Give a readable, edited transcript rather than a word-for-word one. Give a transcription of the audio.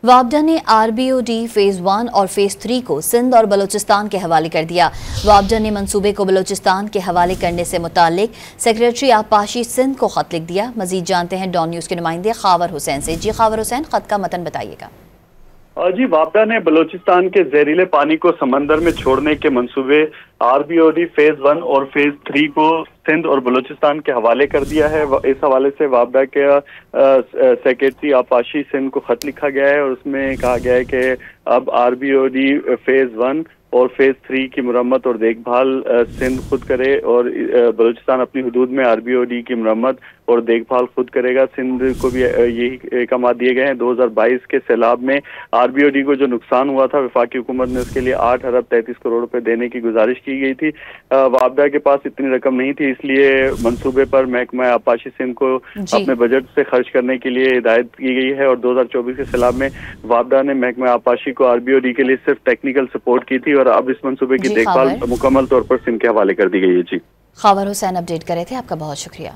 वापडा ने आरबीओडी फेज 1 और फेज 3 को सिंध और बलूचिस्तान के हवाले कर दिया। वापडा ने मंसूबे को बलूचिस्तान के हवाले करने से मुतालिक सेक्रेटरी आपाशी सिंध को खत लिख दिया। मजीद जानते हैं डॉन न्यूज के नुमाइंदे खावर हुसैन से। जी खावर हुसैन, खत का मतन बताइएगा। जी, वापडा ने बलूचिस्तान के जहरीले पानी को समंदर में छोड़ने के मंसूबे आरबीओडी फेज 1 और फेज 3 को सिंध और बलूचिस्तान के हवाले कर दिया है। इस हवाले से वापडा के सेक्रेटरी आपाशी सिंध को खत लिखा गया है और उसमें कहा गया है कि अब आरबीओडी फेज 1 और फेज 3 की मुरम्मत और देखभाल सिंध खुद करे और बलूचिस्तान अपनी हदूद में आरबीओडी की मुरम्मत और देखभाल खुद करेगा। सिंध को भी यही अहकाम दिए गए हैं। 2022 के सैलाब में आरबीओडी को जो नुकसान हुआ था, वफाकी हुकूमत ने उसके लिए 8 अरब 33 करोड़ रुपए देने की गुजारिश की गई थी। वापडा के पास इतनी रकम नहीं थी, इसलिए मंसूबे पर महकमा आपाशी सिंध को अपने बजट से खर्च करने के लिए हिदायत की गई है और 2024 के सैलाब में वापडा ने महकमा आपाशी को आरबीओडी के लिए सिर्फ टेक्निकल सपोर्ट की थी और अब इस मंसूबे की देखभाल मुकम्मल तौर पर सिंध के हवाले कर दी गई है। जी, खावर हुसैन अपडेट करे थे, आपका बहुत शुक्रिया।